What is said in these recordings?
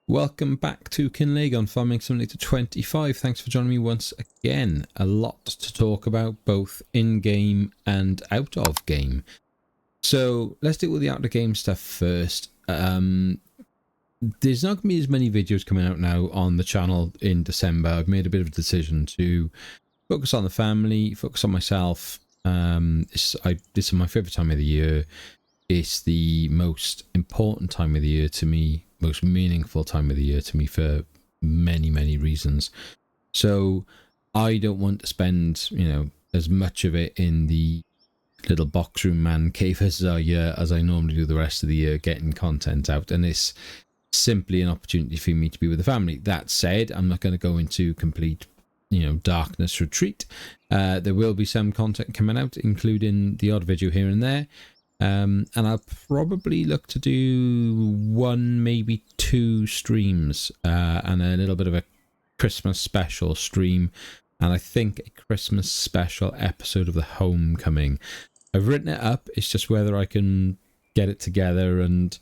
Welcome back to Kinlaig on Farming Simulator 25. Thanks for joining me once again. A lot to talk about, both in-game and out of game. So let's deal with the out-of-game stuff first. There's not going to be as many videos coming out now on the channel in December. I've made a bit of a decision to focus on the family, focus on myself. This is my favourite time of the year. It's the most important time of the year to me, most meaningful time of the year to me for many, many reasons. So I don't want to spend, as much of it in the little box room man cave as I normally do the rest of the year, getting content out. And it's simply an opportunity for me to be with the family. That said, I'm not going to go into complete, darkness retreat. There will be some content coming out, including the odd video here and there. And I'll probably look to do one, maybe two streams, and a little bit of a Christmas special stream, and I think a Christmas special episode of the Homecoming. I've written it up, it's just whether I can get it together and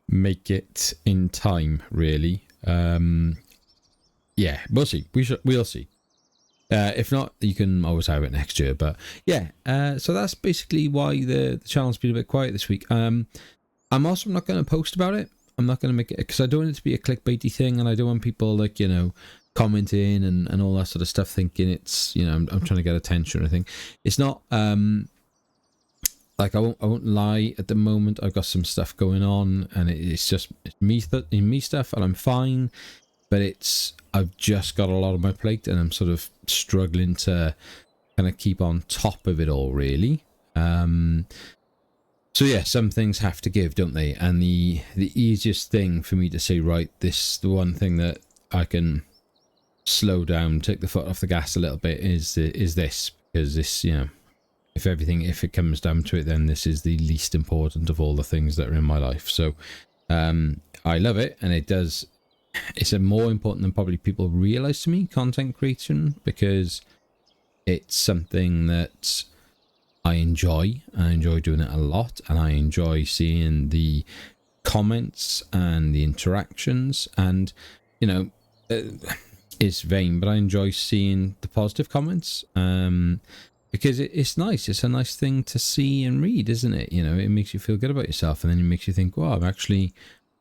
make it in time, really. Yeah, we'll see. We'll see. If not, you can always have it next year. But yeah, so that's basically why the channel's been a bit quiet this week. I'm also not going to post about it. I'm not going to make it, because I don't want it to be a clickbaity thing, and I don't want people commenting and all that sort of stuff, thinking it's I'm trying to get attention or anything. It's not like I won't lie. At the moment, I've got some stuff going on, and it's me stuff, and I'm fine. But I've just got a lot on my plate, and I'm sort of struggling to kind of keep on top of it all, really. So yeah, some things have to give, don't they? And the easiest thing for me to say, right, the one thing that I can slow down, take the foot off the gas a little bit is this, because this, if it comes down to it, then this is the least important of all the things that are in my life. So I love it, and it's more important than probably people realize to me, content creation, because it's something that I enjoy. I enjoy doing it a lot, and I enjoy seeing the comments and the interactions, and it's vain, but I enjoy seeing the positive comments, because it's nice. It's a nice thing to see and read, isn't it? It makes you feel good about yourself, and then it makes you think, wow,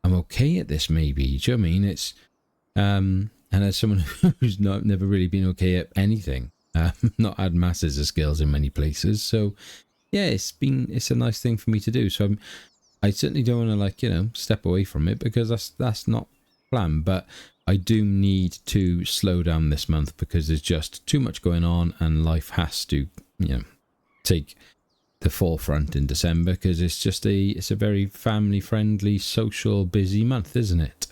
I'm okay at this, maybe. Do you know what I mean? It's and as someone who's never really been okay at anything, not had masses of skills in many places, so yeah, it's a nice thing for me to do. So I certainly don't want to step away from it, because that's not the plan. But I do need to slow down this month, because there's just too much going on, and life has to take the forefront in December, because it's a very family friendly, social, busy month, isn't it?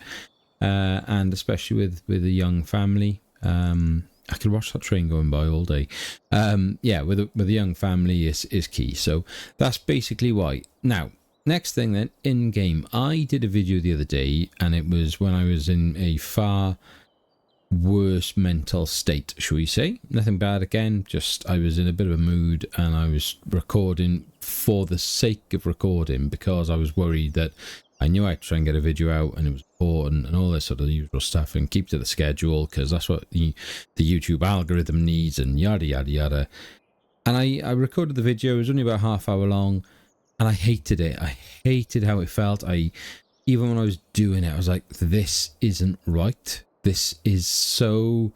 And especially with a young family, I could watch that train going by all day. Yeah, with a young family is key. So that's basically why. Now, next thing then, in game, I did a video the other day, and it was when I was in a far worse mental state, shall we say. Nothing bad again, just I was in a bit of a mood, and I was recording for the sake of recording, because I was worried that I knew I had to try and get a video out, and it was important, and all this sort of usual stuff, and keep to the schedule, because that's what the YouTube algorithm needs, and yada yada yada. And I recorded the video. It was only about half hour long, and I hated it. I hated how it felt. Even when I was doing it, I was like, this isn't right. This is so,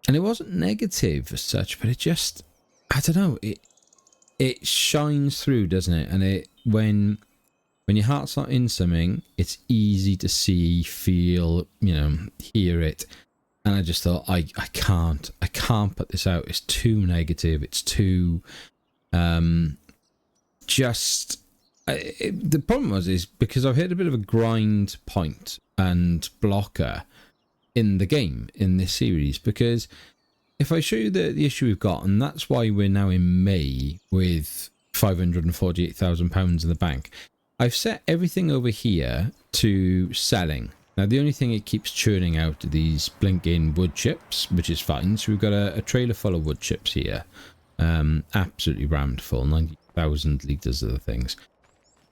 and it wasn't negative as such, but it just, I don't know, it shines through, doesn't it? And when your heart's not in something, it's easy to see, feel, hear it. And I just thought, I can't put this out. It's too negative. It's too, the problem is because I've hit a bit of a grind point and blocker in the game, in this series, because if I show you the issue we've got, and that's why we're now in May with £548,000 in the bank, I've set everything over here to selling. Now the only thing it keeps churning out are these blinking wood chips, which is fine. So we've got a trailer full of wood chips here, absolutely rammed full, 90,000 litres of the things.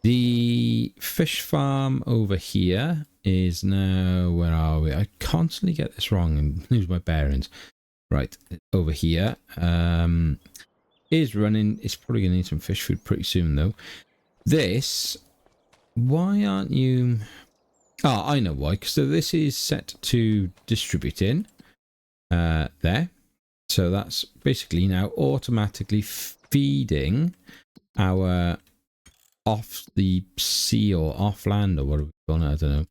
The fish farm over here is now, where are we? I constantly get this wrong and lose my bearings. Right, over here is running. It's probably going to need some fish food pretty soon though. This, why aren't you... Oh, I know why. So this is set to distributing there. So that's basically now automatically feeding our off the sea or off land, or what are we calling it? I don't know.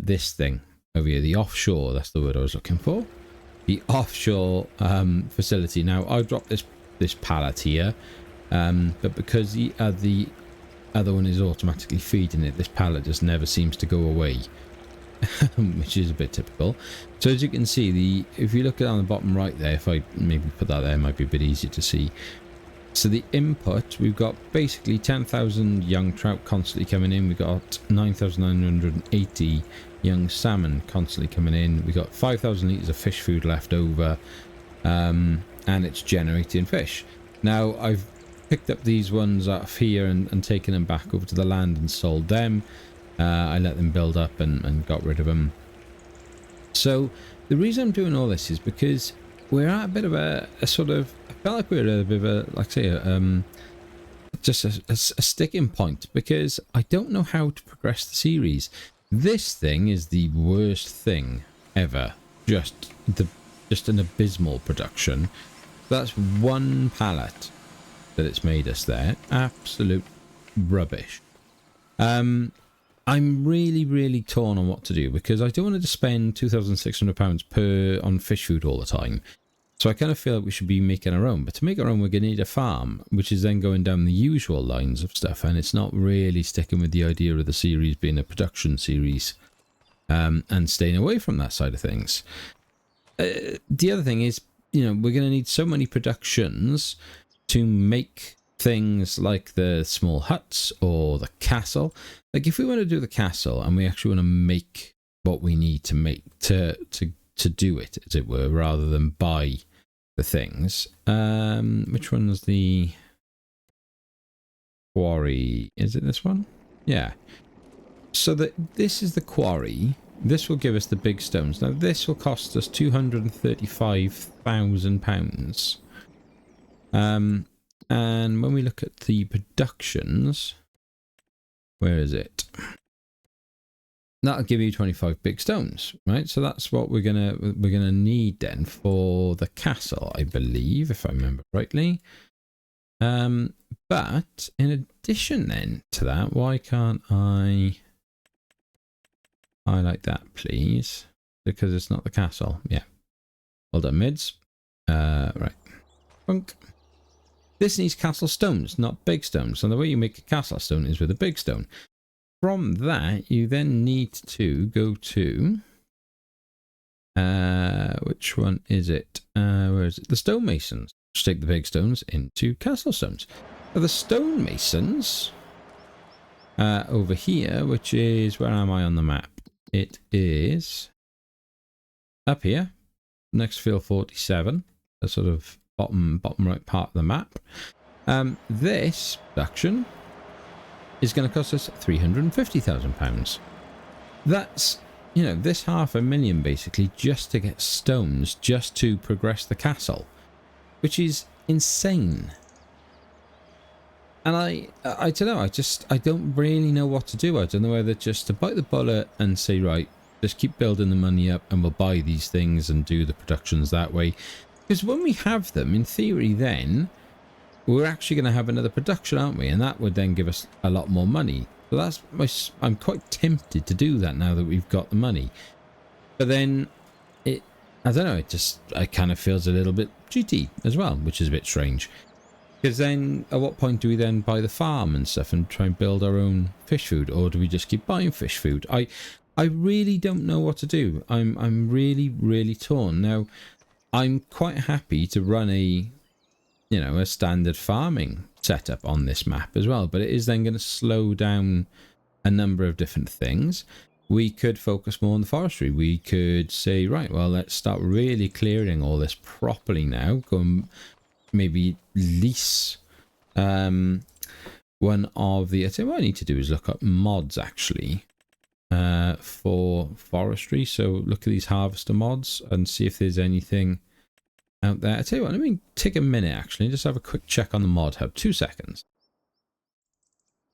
This thing over here, the offshore, that's the word I was looking for. The offshore facility. Now I've dropped this pallet here, but because the other one is automatically feeding it, this pallet just never seems to go away. Which is a bit typical. So as you can see, if you look down the bottom right there, if I maybe put that there, it might be a bit easier to see. So the input, we've got basically 10,000 young trout constantly coming in. We've got 9,980 young salmon constantly coming in. We've got 5,000 litres of fish food left over, and it's generating fish. Now I've picked up these ones out of here and taken them back over to the land and sold them. I let them build up and got rid of them. So the reason I'm doing all this is because we're at a bit of a sort of, I felt like we're at a bit of a, like I say, just a sticking point, because I don't know how to progress the series. This thing is the worst thing ever. Just an abysmal production. That's one pallet that it's made us there. Absolute rubbish. I'm really torn on what to do, because I don't want to spend £2,600 on fish food all the time. So I kind of feel like we should be making our own. But to make our own, we're going to need a farm, which is then going down the usual lines of stuff. And it's not really sticking with the idea of the series being a production series, and staying away from that side of things. The other thing is, we're going to need so many productions to make things like the small huts or the castle. Like if we want to do the castle and we actually want to make what we need to make to do it, as it were, rather than buy the things. Which one's the quarry? Is it this one? Yeah. So this is the quarry. This will give us the big stones. Now this will cost us £235,000. And when we look at the productions, where is it? That'll give you 25 big stones, right? So that's what we're gonna need then for the castle, I believe, if I remember rightly. But in addition then to that, why can't I highlight that, please? Because it's not the castle. Yeah. Well done, mids. Right. Bunk. This needs castle stones, not big stones. And the way you make a castle stone is with a big stone. From that, you then need to go to... which one is it? Where is it? The stonemasons. Which take the big stones into castle stones. Now, the stonemasons... over here, which is... Where am I on the map? It is... up here. Next field 47. The sort of... bottom right part of the map. This production is going to cost us £350,000. That's, this £500,000 basically just to get stones, just to progress the castle, which is insane. And I don't know, I don't really know what to do. I don't know whether just to bite the bullet and say, right, just keep building the money up and we'll buy these things and do the productions that way. Because when we have them, in theory, then we're actually going to have another production, aren't we? And that would then give us a lot more money. So I'm quite tempted to do that now that we've got the money. But then I don't know, it kind of feels a little bit cheaty as well, which is a bit strange. Because then at what point do we then buy the farm and stuff and try and build our own fish food? Or do we just keep buying fish food? I really don't know what to do. I'm really torn. Now, I'm quite happy to run a standard farming setup on this map as well, but it is then going to slow down a number of different things. We could focus more on the forestry. We could say, right, well, let's start really clearing all this properly now. Go and maybe lease one of the... I think what I need to do is look up mods actually for forestry. So look at these harvester mods and see if there's anything out there. I tell you what, let me take a minute actually, just have a quick check on the mod hub. 2 seconds.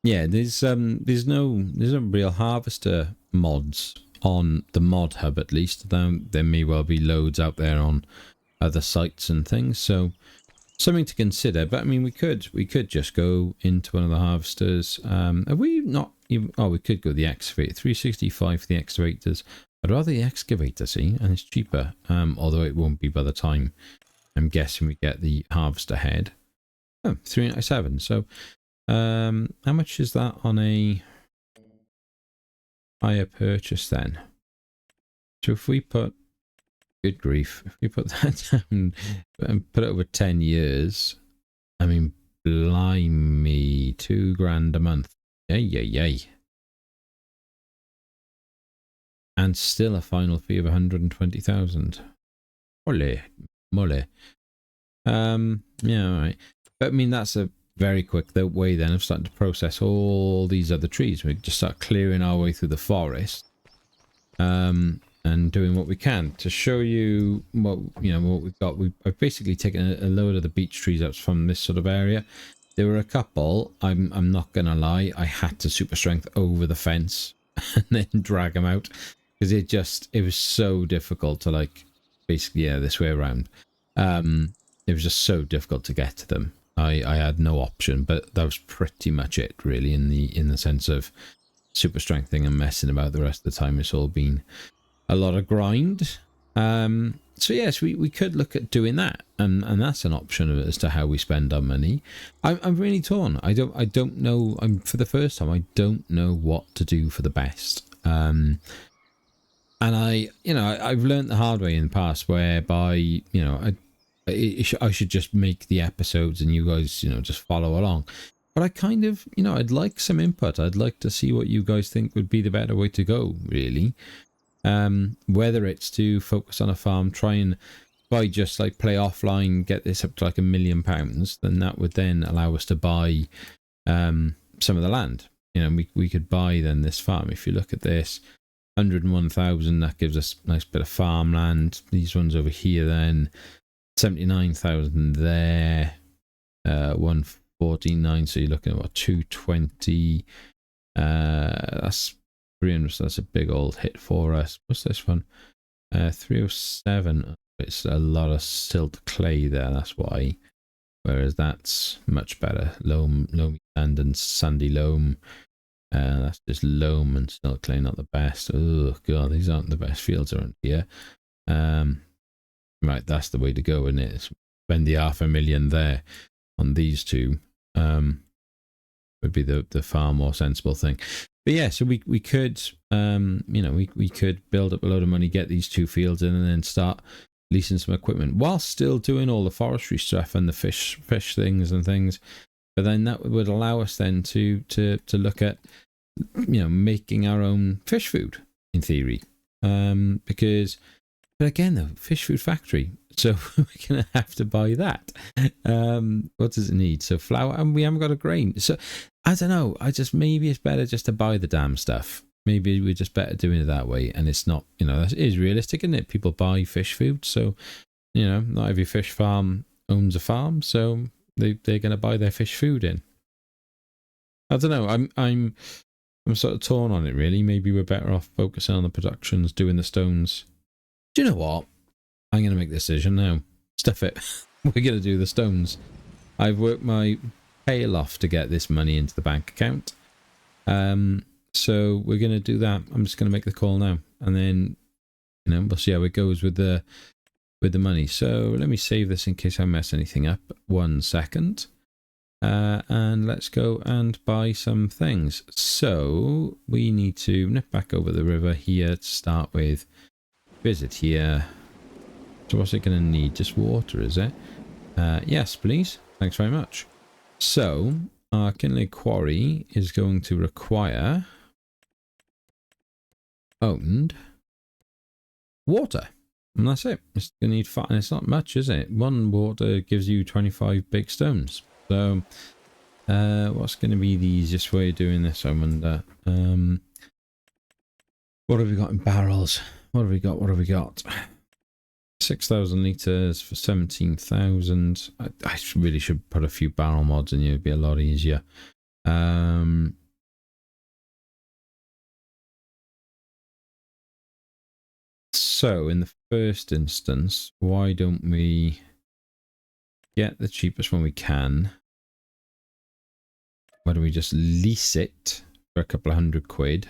Yeah, there's no real harvester mods on the mod hub, at least. Though there may well be loads out there on other sites and things, so something to consider. But I mean, we could just go into one of the harvesters. Have we not even... Oh, we could go the excavator. 365 for the excavators. I'd rather the excavator, see, and it's cheaper. Although it won't be by the time I'm guessing we get the harvester head. Oh, 397. So how much is that on a hire purchase then? So if we put... Good grief. If we put that down and put it over 10 years, I mean, blimey, 2 grand a month. Yay. And still a final fee of 120,000. Mole. Yeah, all right. But I mean, that's a very quick way then of starting to process all these other trees. We just start clearing our way through the forest. And doing what we can to show you what we've got. I've basically taken a load of the beech trees out from this sort of area. There were a couple, I'm not gonna lie, I had to super strength over the fence and then drag them out because it was so difficult to, like, basically, yeah, this way around. It was just so difficult to get to them. I had no option, but that was pretty much it really in the sense of super strengthening and messing about. The rest of the time it's all been a lot of grind. So yes, we could look at doing that, and that's an option as to how we spend our money. I'm really torn. I don't know. For the first time, I don't know what to do for the best. And I've learned the hard way in the past, whereby I should just make the episodes and you guys just follow along. But I kind of I'd like some input. I'd like to see what you guys think would be the better way to go, really. Whether it's to focus on a farm, try and by just like play offline, get this up to like £1 million, then that would then allow us to buy some of the land. We could buy then this farm. If you look at this, 101,000, that gives us a nice bit of farmland. These ones over here then, 79,000 there, 149. So you're looking at what, 220. That's 300, so that's a big old hit for us. What's this one? 307. It's a lot of silt clay there, that's why. Whereas that's much better. Loamy sand and sandy loam. That's just loam and silt clay, not the best. Oh god, these aren't the best fields around here. Right, that's the way to go, isn't it? Spend the $500,000 there on these two. Would be the far more sensible thing. But yeah, so we could we could build up a load of money, get these 2 fields in, and then start leasing some equipment while still doing all the forestry stuff and the fish things and things. But then that would allow us then to look at making our own fish food in theory. But again though, fish food factory, so we're gonna have to buy that. What does it need? So flour, and we haven't got a grain. So I don't know. Maybe it's better just to buy the damn stuff. Maybe we're just better doing it that way, and it's not. That is realistic, isn't it? People buy fish food, so not every fish farm owns a farm, so they're gonna buy their fish food in. I don't know. I'm sort of torn on it really. Maybe we're better off focusing on the productions, doing the stones. Do you know what? I'm going to make the decision now. Stuff it. We're going to do the stones. I've worked my tail off to get this money into the bank account. So we're going to do that. I'm just going to make the call now. And then, we'll see how it goes with the money. So let me save this in case I mess anything up. 1 second. And let's go and buy some things. So we need to nip back over the river here to start with. Visit here. So what's it going to need? Just water, is it? Yes, please. Thanks very much. So our Kinlaig quarry is going to require owned water. And that's it. It's going to need fat, and it's not much, is it? 1 water gives you 25 big stones. So What's going to be the easiest way of doing this, I wonder? What have we got in barrels? What have we got? What have we got? 6,000 litres for 17,000. I really should put a few barrel mods in here. It'd be a lot easier. So, in the first instance, why don't we get the cheapest one we can? Why don't we just lease it for a couple of £100?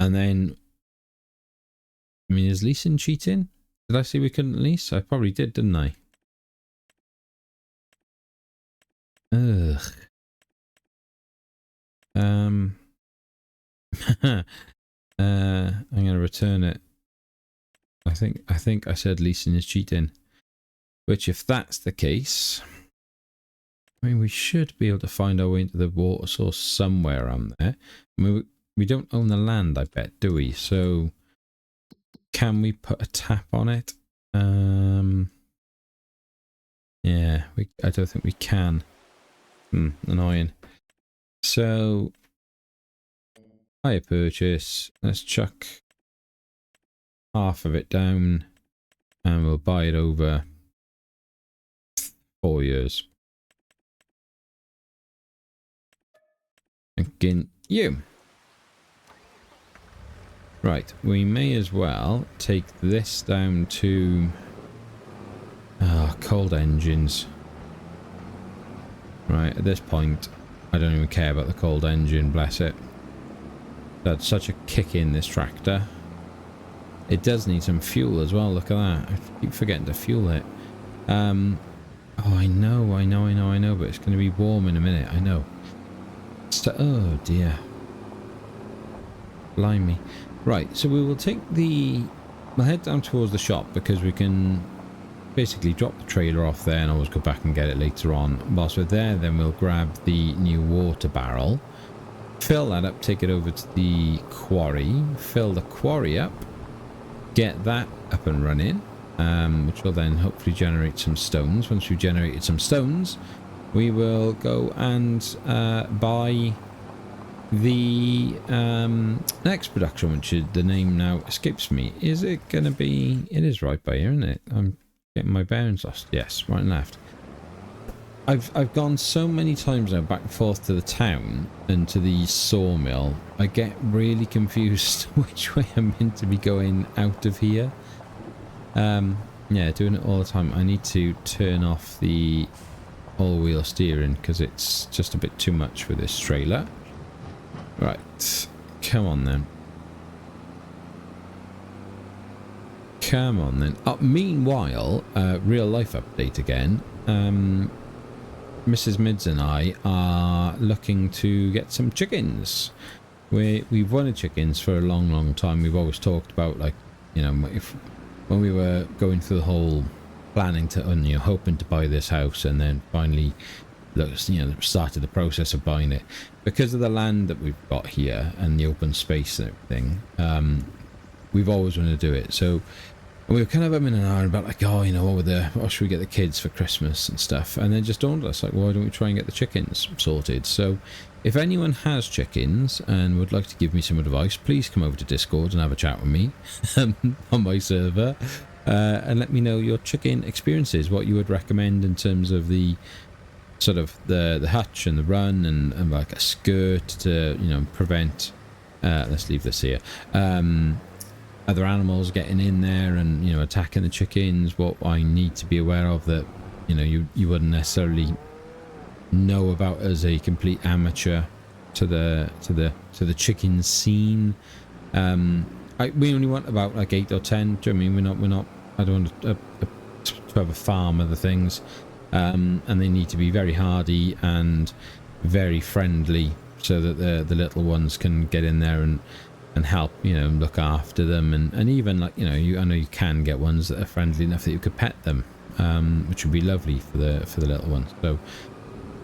And then, I mean, is leasing cheating? Did I say we couldn't lease? I probably did, didn't I? Ugh. I'm gonna return it. I think I said leasing is cheating. Which, if that's the case, I mean, we should be able to find our way into the water source somewhere around there. I mean, we don't own the land, I bet, do we? So, can we put a tap on it? Yeah, I don't think we can. Annoying. So, hire purchase. Let's chuck half of it down, and we'll buy it over 4 years. Again, you. Right, we may as well take this down to cold engines. Right, at this point, I don't even care about the cold engine, bless it. That's such a kick in, this tractor. It does need some fuel as well, look at that. I keep forgetting to fuel it. Oh, I know, but it's going to be warm in a minute, I know. So, oh dear. Blimey. Right, so we will take the... We'll head down towards the shop because we can basically drop the trailer off there and always go back and get it later on. Whilst we're there, then we'll grab the new water barrel, fill that up, take it over to the quarry, fill the quarry up, get that up and running, which will then hopefully generate some stones. Once we've generated some stones, we will go and buy the next production, which is, the name now escapes me. Is it going to be... It is right by here, isn't it? I'm getting my bearings lost. Yes, right and left. I've gone so many times now back and forth to the town and to the sawmill. I get really confused which way I'm meant to be going out of here. Yeah, doing it all the time. I need to turn off the all-wheel steering because it's just a bit too much for this trailer. Right, come on then. Come on then. Meanwhile, real life update again. Mrs. Mids and I are looking to get some chickens. We've wanted chickens for a long time. We've always talked about, like, you know, when we were going through the whole planning to, you know, hoping to buy this house, and then finally, you know, started the process of buying it because of the land that we've got here and the open space and everything. We've always wanted to do it. So we were kind of in an hour about, like, oh, you know, what should we get the kids for Christmas and stuff, and then just dawned on us, like, why don't we try and get the chickens sorted? So if anyone has chickens and would like to give me some advice, please come over to Discord and have a chat with me on my server, and let me know your chicken experiences, what you would recommend in terms of the sort of the hutch and the run, and like a skirt to, you know, prevent let's leave this here, other animals getting in there and, you know, attacking the chickens. What I need to be aware of that, you know, you wouldn't necessarily know about as a complete amateur to the chicken scene. We only want about like 8 or 10. Do you know what I mean? We're not. I don't want to have a farm of the things, and they need to be very hardy and very friendly so that the little ones can get in there and help, you know, look after them, and even, like, you know, I know you can get ones that are friendly enough that you could pet them, which would be lovely for the little ones. So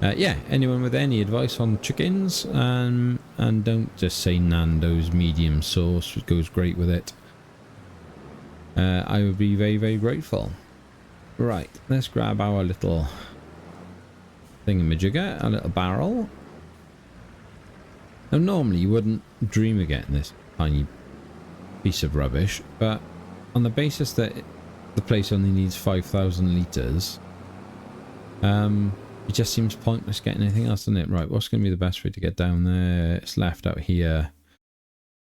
yeah, anyone with any advice on chickens, and don't just say Nando's medium sauce, which goes great with it. I would be very, very grateful. Right, let's grab our little thingamajigger, a little barrel. Now normally you wouldn't dream of getting this tiny piece of rubbish, but on the basis that the place only needs 5,000 litres, it just seems pointless getting anything else, doesn't it? Right, what's going to be the best way to get down there? It's left out here.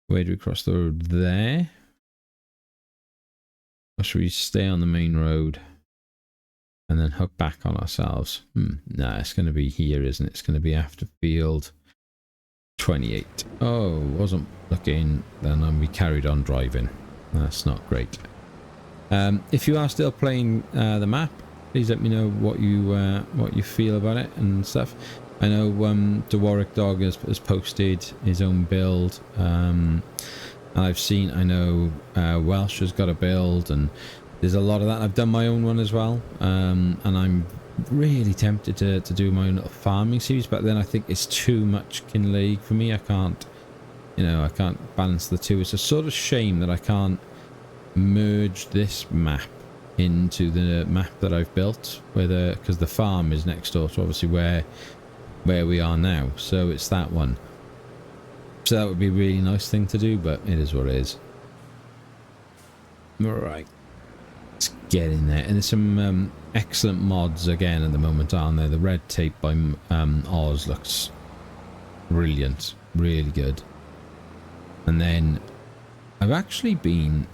Where do we cross the road? There? Or should we stay on the main road and then hook back on ourselves? Nah, it's going to be here, isn't it? It's going to be after field 28. Oh, wasn't looking. Then we carried on driving. That's not great. If you are still playing the map, please let me know what you feel about it and stuff. I know the Warwick Dog has posted his own build. I've seen, I know Welsh has got a build, and there's a lot of that. I've done my own one as well, and I'm really tempted to do my own little farming series, but then I think it's too much Kinlaig for me. I can't balance the two. It's a sort of shame that I can't merge this map into the map that I've built, because the farm is next door to obviously where we are now, so it's that one. So that would be a really nice thing to do, but it is what it is. Alright, let's get in there. And there's some excellent mods again at the moment, aren't there? The red tape by Oz looks brilliant, really good. And then I've actually been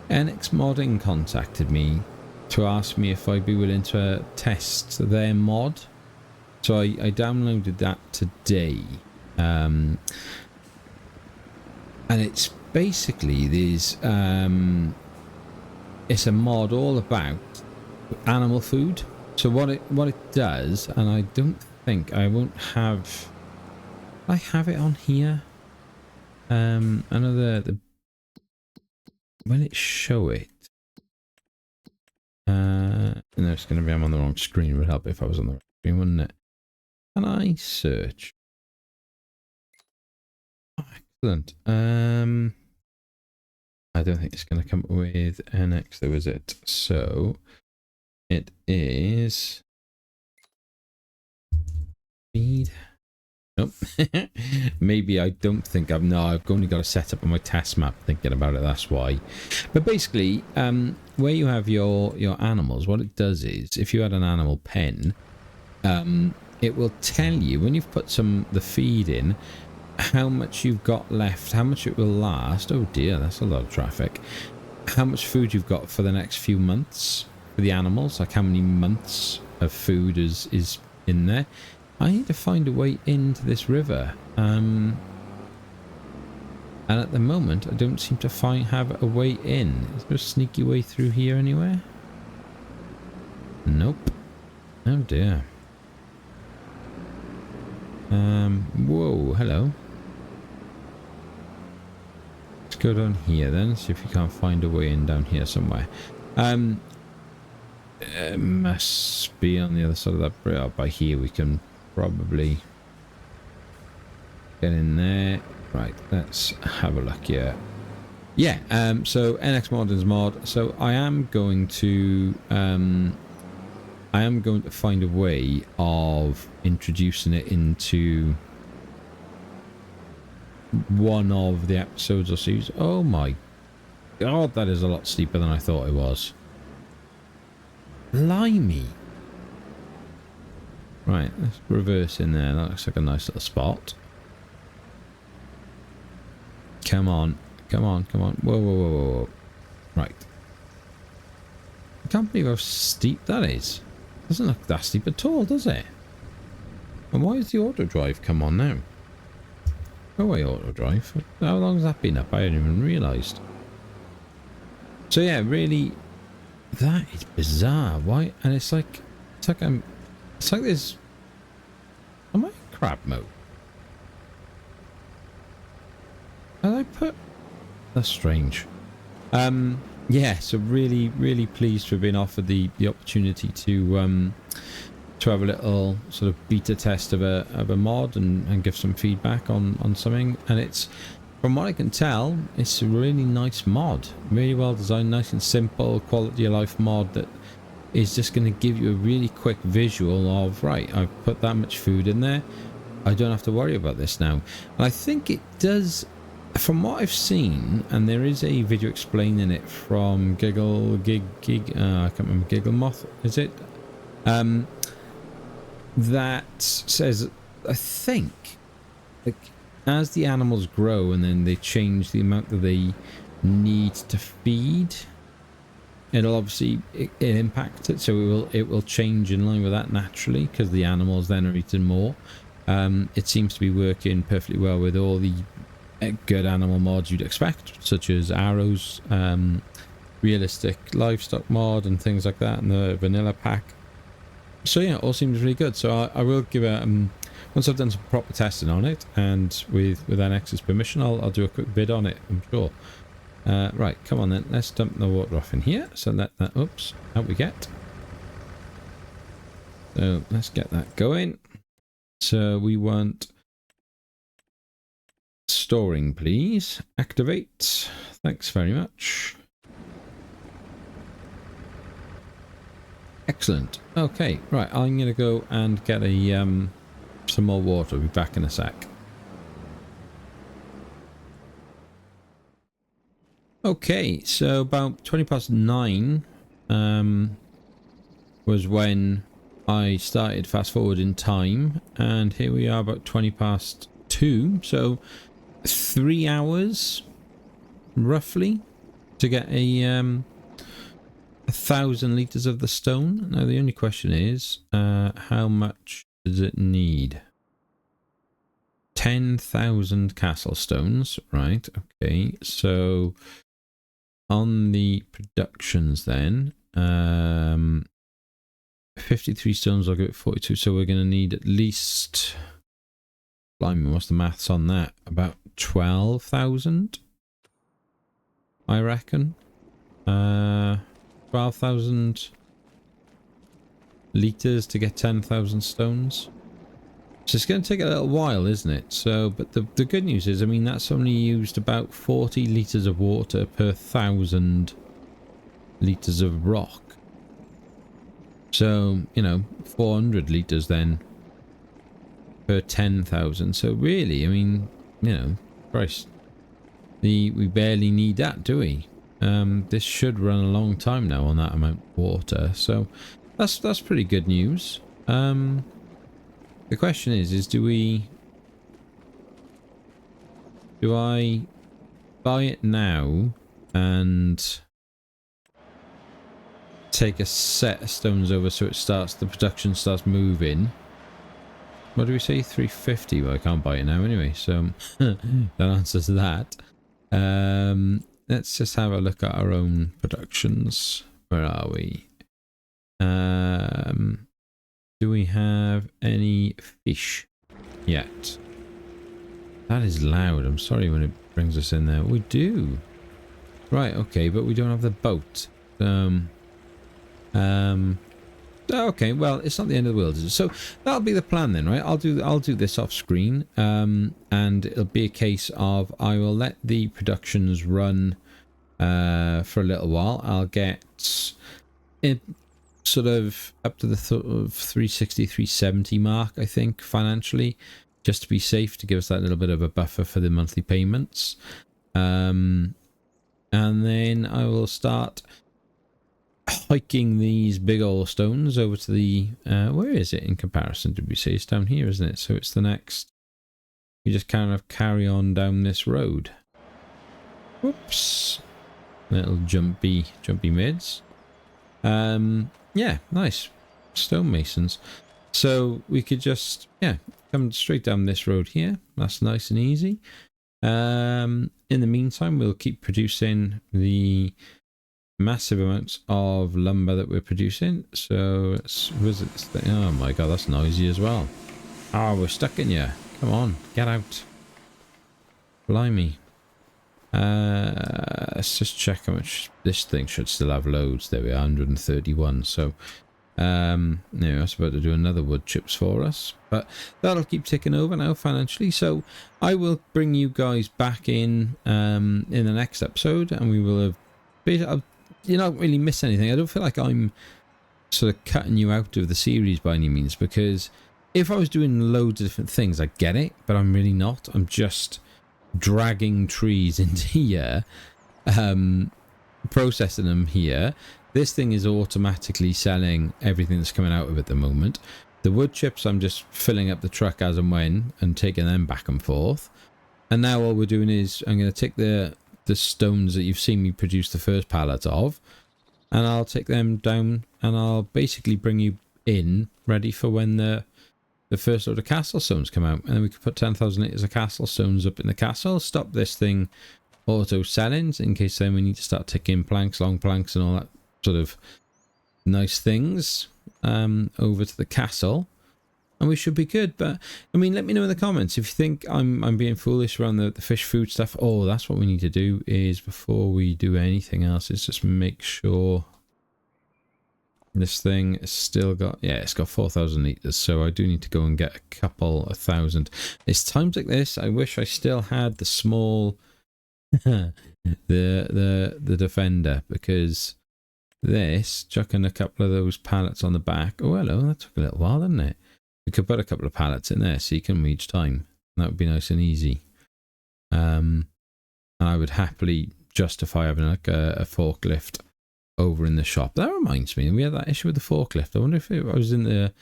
NX Modding contacted me to ask me if I'd be willing to test their mod. So I downloaded that today. And it's basically these it's a mod all about animal food. So what it does, and I don't think I have it on here. I know the when it show it, no, it's going to be, I'm on the wrong screen. It would help if I was on the right screen, wouldn't it? Can I search? Oh, excellent. I don't think it's going to come up with NX though, is it? So it is feed. Nope. Maybe I don't think I've only got a setup on my test map thinking about it, that's why. But basically, where you have your animals, what it does is, if you had an animal pen, it will tell you when you've put the feed in, how much you've got left, how much it will last. Oh dear, that's a lot of traffic. How much food you've got for the next few months for the animals, like how many months of food is in there. I need to find a way into this river, and at the moment I don't seem to have a way in. Is there a sneaky way through here anywhere? Nope. Oh dear. Whoa, hello. Let's go down here then, see if we can't find a way in down here somewhere. It must be on the other side of that bridge. Oh, by here we can probably get in there. Right, let's have a look here. Yeah, so NX Modding's mod. So I am going to find a way of introducing it into one of the episodes or series. Oh my god, that is a lot steeper than I thought it was. Blimey. Right, let's reverse in there. That looks like a nice little spot. Come on. Come on, come on. Whoa, whoa, whoa, whoa, whoa. Right. I can't believe how steep that is. Doesn't look that steep at all, does it? And why is the auto drive come on now? Go away, auto drive. How long has that been up? I hadn't even realised. So yeah, really, that is bizarre. Why? And it's like there's. Am I in crab mode? Have I put? That's strange. Yeah, so really, really pleased to have been offered the opportunity to have a little sort of beta test of a mod and give some feedback on something. And it's from what I can tell, it's a really nice mod. Really well designed, nice and simple, quality of life mod that is just going to give you a really quick visual of, right, I've put that much food in there. I don't have to worry about this now. And I think it does, from what I've seen, and there is a video explaining it from I can't remember, Giggle Moth, is it? That says, I think, like, as the animals grow and then they change the amount that they need to feed, it'll obviously impact it, so it will change in line with that naturally, because the animals then are eating more. It seems to be working perfectly well with all the good animal mods you'd expect, such as arrows, realistic livestock mod and things like that, and the vanilla pack. So yeah, it all seems really good. So I will give it, once I've done some proper testing on it, and with NX's permission, I'll do a quick vid on it, I'm sure. Right, come on then, let's dump the water off in here. So let that, oops, out we get. So let's get that going. So we want storing, please. Activate. Thanks very much. Excellent. Okay, right, I'm going to go and get a some more water. I'll be back in a sec. Okay, so about 9:20 was when I started fast forward in time, and here we are about 2:20, so 3 hours roughly to get a 1,000 litres of the stone. Now the only question is, how much does it need? 10,000 castle stones, right? Okay, so on the productions then, 53 stones, I'll give it 42, so we're going to need at least, blimey, what's the maths on that? About 12,000, I reckon. 12,000 litres to get 10,000 stones. So it's going to take a little while, isn't it? So, but the good news is, I mean, that's only used about 40 litres of water per 1,000 litres of rock. So, you know, 400 litres then per 10,000. So really, I mean, you know, Christ, we barely need that, do we? This should run a long time now on that amount of water. So that's pretty good news. The question is do I buy it now and take a set of stones over so the production starts moving? What do we say, 350? Well, I can't buy it now anyway, so that answers that. Let's just have a look at our own productions. Where are we? Do we have any fish yet? That is loud. I'm sorry when it brings us in there. We do. Right, okay, but we don't have the boat. Okay, well, it's not the end of the world, is it? So that'll be the plan then, right? I'll do this off screen, and it'll be a case of I will let the productions run for a little while. I'll get it sort of up to the 360, 370 mark, I think, financially, just to be safe, to give us that little bit of a buffer for the monthly payments. And then I will start hiking these big old stones over to the where is it in comparison? Did we say it's down here, isn't it? So it's the next, you just kind of carry on down this road. Whoops, little jumpy mids. Yeah, nice stonemasons. So we could just, yeah, come straight down this road here. That's nice and easy. In the meantime, we'll keep producing the massive amounts of lumber that we're producing. So let's visit this thing. Oh my god, that's noisy as well. Oh, we're stuck in here. Come on, get out. Blimey. Let's just check how much this thing should still have loads. There we are, 131. So No, I was about to do another wood chips for us, but that'll keep ticking over now financially. So I will bring you guys back in the next episode, and we will have. You don't really miss anything. I don't feel like I'm sort of cutting you out of the series by any means, because if I was doing loads of different things, I get it, but I'm really not. I'm just dragging trees into here, processing them here. This thing is automatically selling everything that's coming out of it at the moment. The wood chips, I'm just filling up the truck as and when and taking them back and forth. And now all we're doing is I'm going to take the stones that you've seen me produce the first pallet of, and I'll take them down and I'll basically bring you in ready for when the first load of castle stones come out, and then we can put 10,000 litres of castle stones up in the castle, stop this thing auto selling in case then we need to start ticking planks, long planks and all that sort of nice things over to the castle, and we should be good. But I mean, let me know in the comments if you think I'm being foolish around the fish food stuff. Oh, that's what we need to do is before we do anything else is just make sure this thing has still got, yeah, it's got 4,000 litres, so I do need to go and get a couple of thousand. It's times like this I wish I still had the small the defender, because this, chucking a couple of those pallets on the back, oh hello, that took a little while, didn't it? We could put a couple of pallets in there so you can each time. That would be nice and easy. And I would happily justify having like a forklift over in the shop. That reminds me, we had that issue with the forklift. I wonder if I was in the,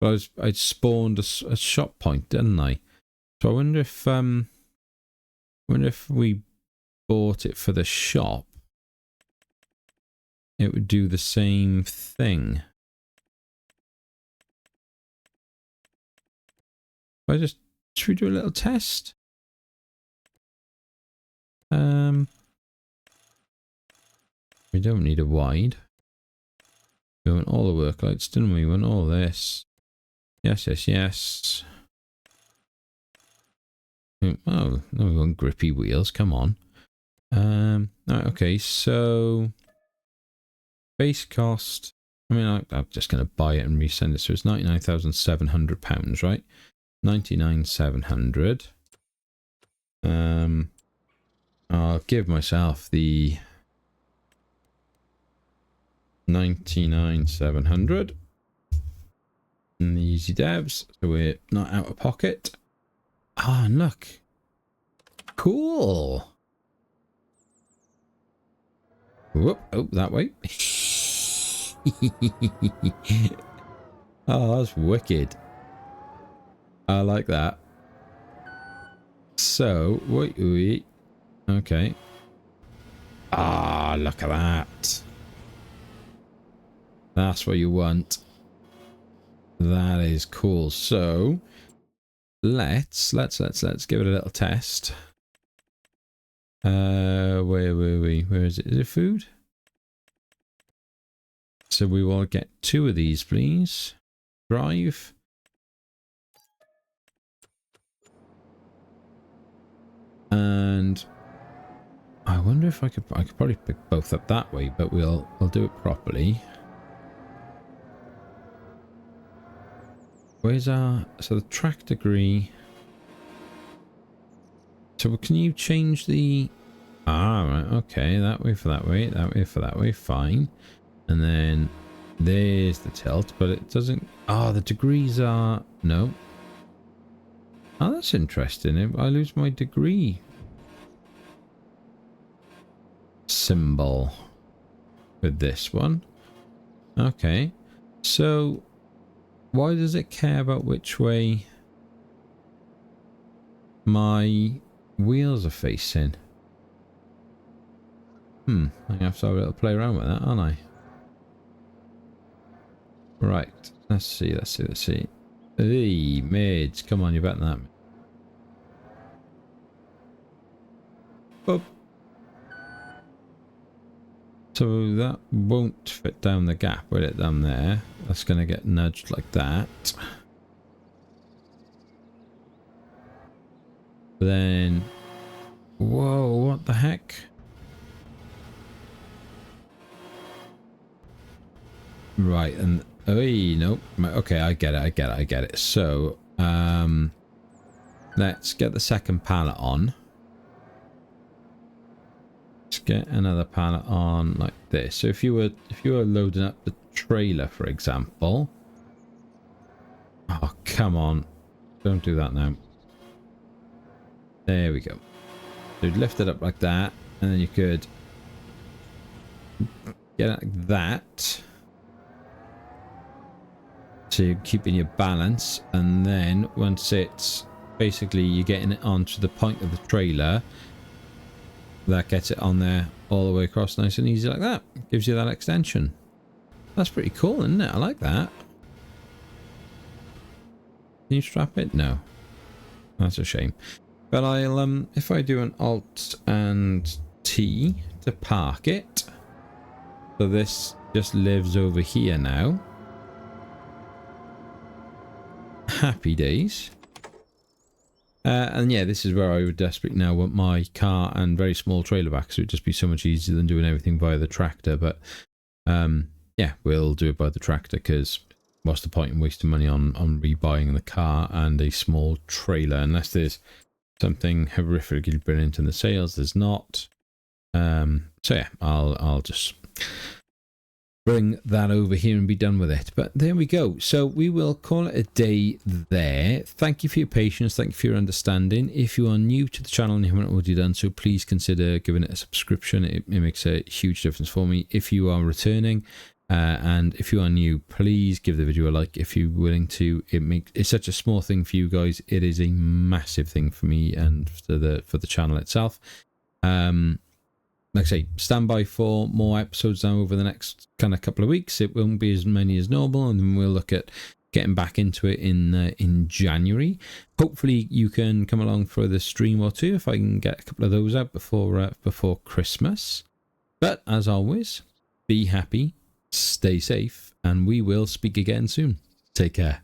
I'd spawned a shop point, didn't I? So I wonder if we bought it for the shop, it would do the same thing. Should we do a little test? We don't need a wide. We want all the work lights, didn't we? We want all this. Yes, yes, yes. Oh, no, we want grippy wheels. Come on. Right, okay, so base cost. I mean, I'm just going to buy it and resend it. So it's £99,700, right? 99,700. I'll give myself the 99,700 in the easy devs, so we're not out of pocket. Ah, and look, cool. Whoop, oh, that way. Oh, that's wicked. I like that. So, wait. Okay. Ah, look at that. That's what you want. That is cool. So, let's give it a little test. Where were we? Where is it? Is it food? So we will get 2 of these, please. Drive. And I wonder if I could probably pick both up that way, but we'll do it properly. Where's our, so the track degree. So can you change the, right, okay, that way for that way, that way for that way, fine. And then there's the tilt, but it doesn't, the degrees are, no. Oh, that's interesting. I lose my degree symbol with this one. Okay, so why does it care about which way my wheels are facing? I'm gonna have to have a little play around with that, aren't I? Right, let's see. Hey, maids, come on, you're better than that. Boop. So that won't fit down the gap, will it, down there? That's going to get nudged like that. Then, whoa, what the heck? Right, and Oh, no. Okay, I get it. So, let's get the second pallet on. Let's get another pallet on like this. So if you were loading up the trailer, for example. Oh, come on. Don't do that now. There we go. So you'd lift it up like that, and then you could get it like that. So you're keeping your balance, and then once it's basically you're getting it onto the point of the trailer, that gets it on there all the way across nice and easy like that. Gives you that extension. That's pretty cool, isn't it? I like that. Can you strap it? No. That's a shame. But I'll if I do an Alt and T to park it. So this just lives over here now. Happy days. And yeah, this is where I would desperately now want my car and very small trailer back, so it'd just be so much easier than doing everything via the tractor. But yeah, we'll do it by the tractor, because what's the point in wasting money on rebuying the car and a small trailer, unless there's something horrifically brilliant in the sales. There's not. So yeah, I'll just bring that over here and be done with it. But there we go. So we will call it a day there. Thank you for your patience. Thank you for your understanding. If you are new to the channel and you haven't already done so, please consider giving it a subscription. It makes a huge difference for me. If you are returning and if you are new, please give the video a like if you're willing to. It's such a small thing for you guys. It is a massive thing for me and for the channel itself. Like I say, stand by for more episodes now over the next kind of couple of weeks. It won't be as many as normal, and then we'll look at getting back into it in January. Hopefully you can come along for the stream or two if I can get a couple of those out before Christmas. But as always, be happy, stay safe, and we will speak again soon. Take care.